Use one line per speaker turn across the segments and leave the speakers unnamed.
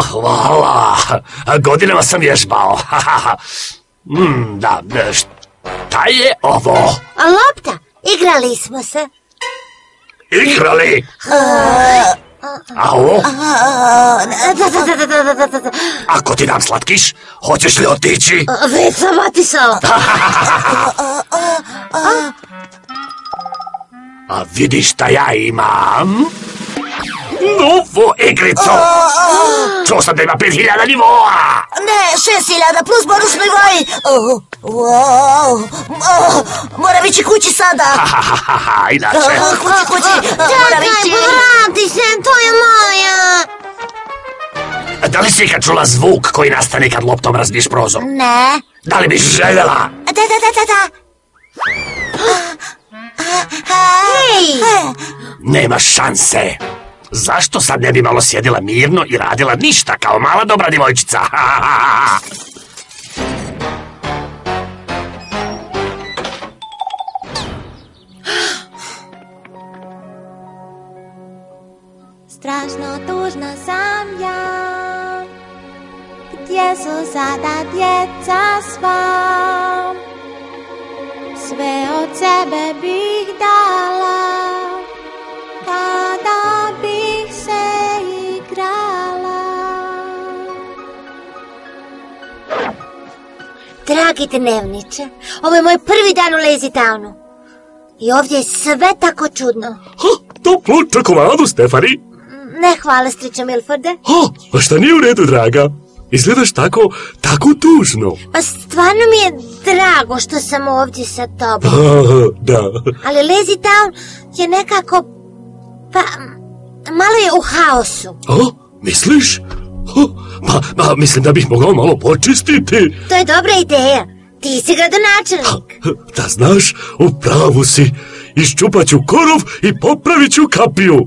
Hvala, godinama sam vježbao. Da, šta je ovo?
Lopta, igrali smo se.
Igrali? A ovo?
Da.
Ako ti dam slatkiš, hoćeš li otići?
Već sam otišao.
A vidiš šta ja imam? Novu igricu! Čuo sam da ima 5000 nivoa!
Ne, 6000 plus bonus nivoji! Moram ići kući sada!
Inače...
Kući!
Čekaj, vrati se, to je moja!
Da li si ikad čula zvuk koji nastane kad loptom razbiješ prozor?
Ne.
Da li biš željela?
Da.
Hej!
Nema šanse! Zašto sad ne bi malo sjedila mirno i radila ništa kao mala dobra djevojčica?
Strašno tužna sam ja, gdje su sada djeca sva? Sve od sebe bih dala, kada bih se igrala.
Dragi dnevniče, ovo je moj prvi dan u Lazy Townu. I ovdje je sve tako čudno.
Toplu čokoladu, Stefani.
Ne hvala, striče Milforde.
A šta nije u redu, draga? Izgledaš tako tužno.
Pa stvarno mi je drago što sam ovdje sa tobom.
Da.
Ali Lazy Town je nekako... pa... malo je u haosu.
Misliš? Pa mislim da bih mogao malo počistiti.
To je dobra ideja. Ti si gradonačelnik.
Da znaš, u pravu si. Iščupat ću korov i popravit ću kapiju.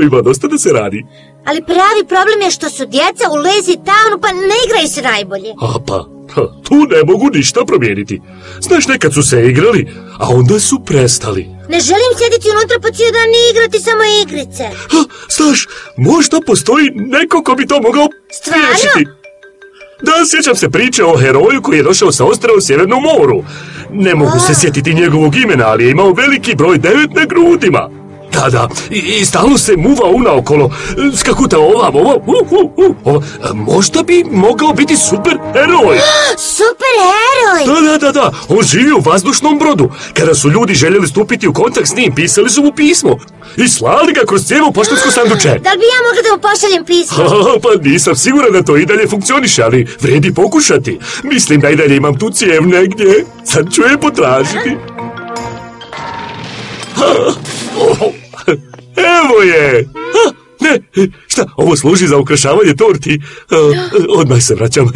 Ima dosta da se radi.
Ali pravi problem je što su djeca u Lazy Townu pa ne igraju se najbolje.
Tu ne mogu ništa promijeniti. Znaš, nekad su se igrali, a onda su prestali.
Ne želim sjediti unutra po cijeli dan i igrati samo igrice.
Znaš, možda postoji neko ko bi to mogao spriječiti. Da, sjećam se priče o heroju koji je došao sa ostrva u Sjevernom moru. Ne mogu se sjetiti njegovog imena, ali je imao veliki broj 9 na grudima. Da, i stalno se muva unaokolo, skakuta ovamo. Možda bi mogao biti super heroj.
Super heroj?
Da, on živi u vazdušnom brodu. Kada su ljudi željeli stupiti u kontakt s njim, pisali su mu pismo i slali ga kroz cijelu poštansku sanduče.
Da li bi ja mogla da mu pošaljem pismo?
Pa nisam siguran da to i dalje funkcioniše, ali vredi pokušati. Mislim da i dalje imam tu cijev negdje. Sad ću je potražiti. Evo je! Ne, šta, ovo služi za ukrašavanje torti. Odmah se vraćam.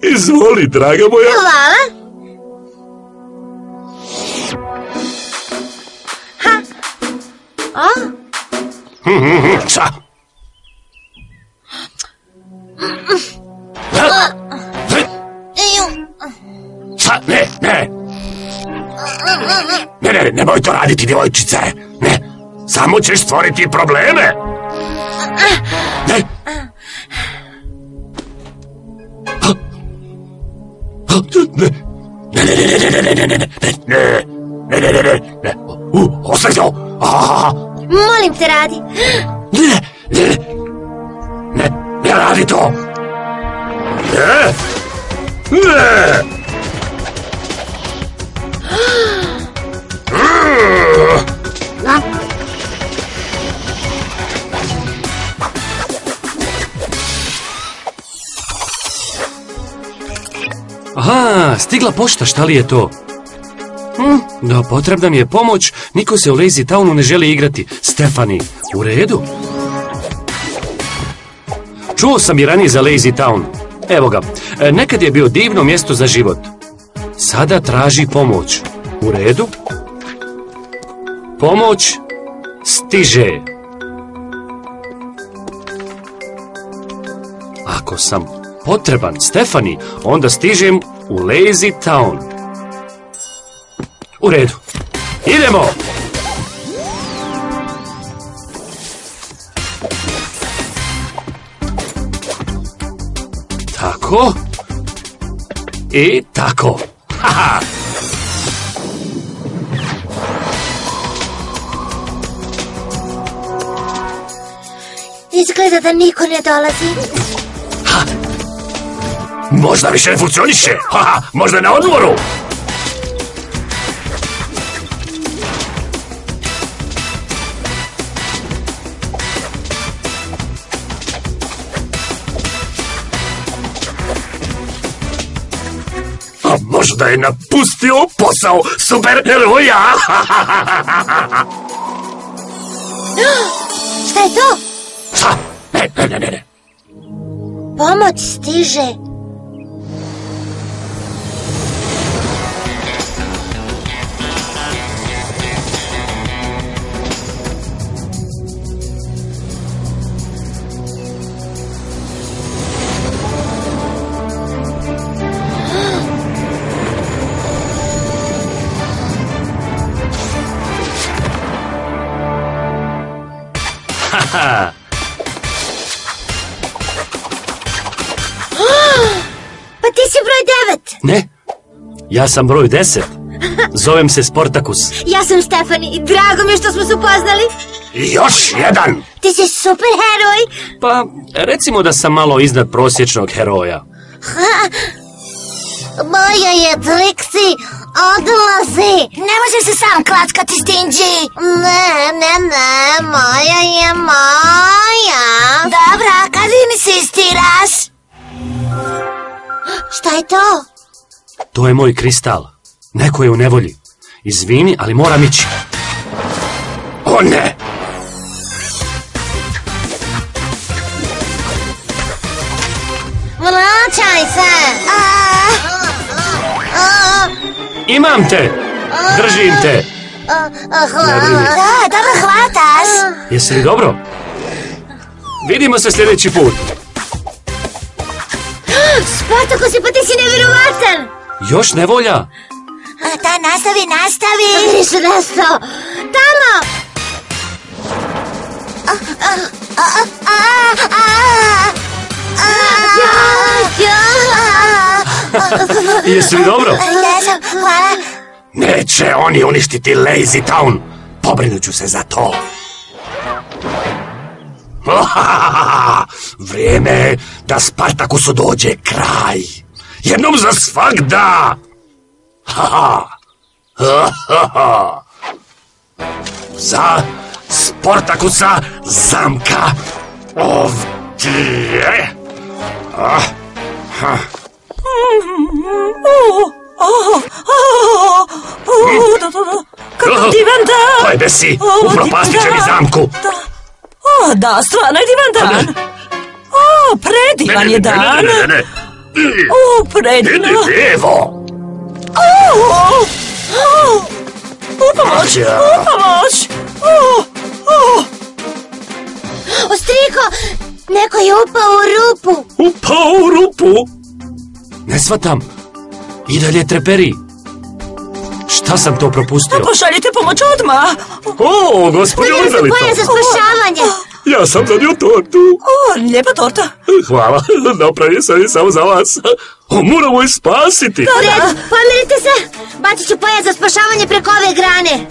Izvoli, draga moja.
Hvala.
Šta? Šta? Ne. Ne, nemoj to raditi, djevojčice. Ne, samo ćeš stvoriti probleme. Ne. Ne. Ostavi to.
Molim te, radi.
Ne radi to. Ne.
Aha, stigla pošta, šta li je to? Da, potrebna mi je pomoć, niko se u Lazy Townu ne želi igrati. Stefani, u redu? Čuo sam i ranije za Lazy Town. Evo ga, nekad je bio divno mjesto za život. Sada traži pomoć. U redu? Pomoć stiže. Ako sam potreban Stefani, onda stižem u Lazy Town. U redu. Idemo! Tako. I tako. Haha.
Izgleda da niko ne dolazi.
Možda više ne funkcioniše. Haha, možda je na odmoru. A možda je napustio posao superheroja.
Šta je to?
Šta? Ne.
Pomoć stiže. Pa ti si broj 9.
Ne, ja sam broj 10. Zovem se Sportakus.
Ja sam Stefani i drago mi je što smo se upoznali.
Još jedan.
Ti si super heroj.
Pa, recimo da sam malo iznad prosječnog heroja.
Moja je Trixi, odlazi.
Ne može se sam klackati, Stingy.
Ne, moja je moja.
Dobra, kad insistiraš?
Šta je to?
To je moj kristal. Neko je u nevolji. Izvini, ali moram ići.
O ne.
Vraćaj se.
Imam te! Držim te! Ne brini.
Da, dobro hvataš.
Jesi li dobro? Vidimo se sljedeći put.
Spartakus, pa ti si nevjerovatan.
Još nevolja?
Da, nastavi.
Gdje si nastao? Tamo!
Jesi li dobro?
Jesam, hvala.
Neće oni uništiti Lazy Town. Pobrinut ću se za to. Vrijeme je da Spartakusu dođe kraj. Jednom za svagda. Za Sportakusa zamka ovdje.
Kako divan dan!
To je Besi, upropastit će mi zamku.
Da, stvarno je divan dan. Predivan je dan.
Ne.
Predivno.
Evo.
Upomoć.
Ostriko, neko je upao u rupu.
Upao u rupu?
Ne shvatam. I dalje treperi. Šta sam to propustio?
Pošaljite pomoć odmah.
O, gospodin Livelito.
Poja za spašavanje.
Ja sam donio tortu.
Lijepa torta.
Hvala, napravio sam je samo za vas. Moramo je spasiti.
U redu, pomirite se. Bacit ću poja za spašavanje preko ove grane.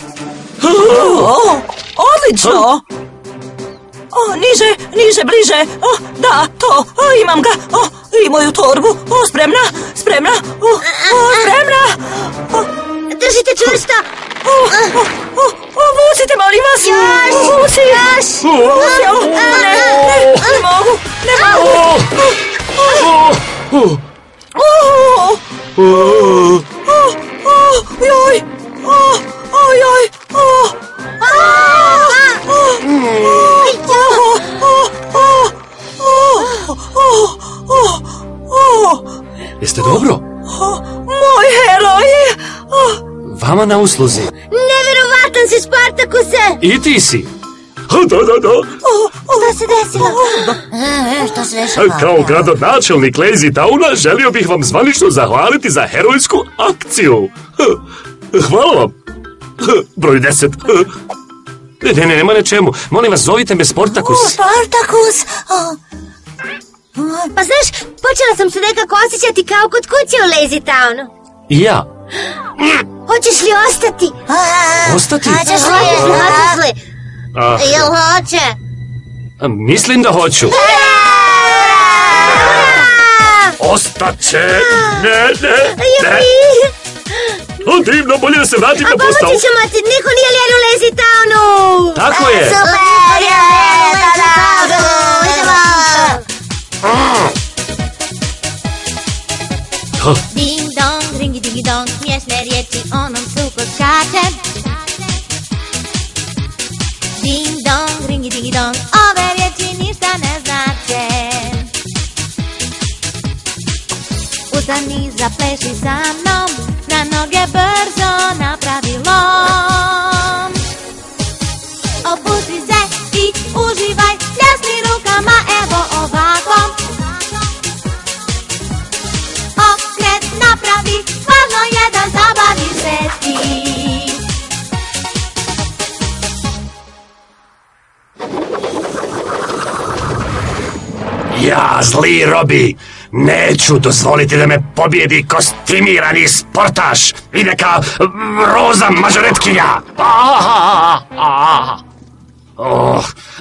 Odlično. Niže, bliže. Da, to, imam ga. I moju torbu. Spremna. Spremna.
Držite čvrsto.
Vucite, molim vas.
Još.
Ne mogu.
Jeste dobro?
Moj heroj.
Vama na usluzi.
Nevjerovatan si, Spartakuse.
I ti si.
Da.
Šta se desilo?
Što se dešava?
Kao gradonačelnik Lazy Towna želio bih vam zvanično zahvaliti za herojsku akciju. Hvala vam. Broj 10.
Ne, nema na čemu. Molim vas, zovite me Sportakus.
Spartakus.
Pa znaš, počela sam se nekako osjećati kao kod kuće u Lazy Townu.
I ja.
Hoćeš li ostati?
Ostati?
Hoćeš
Hoćeš li?
Jel hoće?
Mislim da hoću.
Ostaće. Ne. Divno, bolje da se vratim na posao.
Pomoći ćemo ti, niko nije lijen u Lazy Townu.
Tako je.
Super je!
Ding dong, ringi dingi dong, smiješne riječi onom super skače. Ding dong, ringi dingi dong, ove riječi ništa ne znače. Ustani, zapleši sa mnom, na noge brzo napravi lom. Opusti se i uživaj, pljasni rukama, evo ovako. Okret napravi, važno je da zabaviš se ti.
Ja, zli Robi, neću dozvoliti da me pobjedi kostimirani sportaš i neka roza mažoretkinja.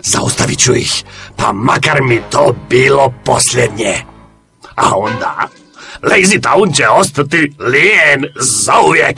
Zaustavit ću ih, pa makar mi to bilo posljednje. A onda Lazy Town će ostati lijen zauvijek.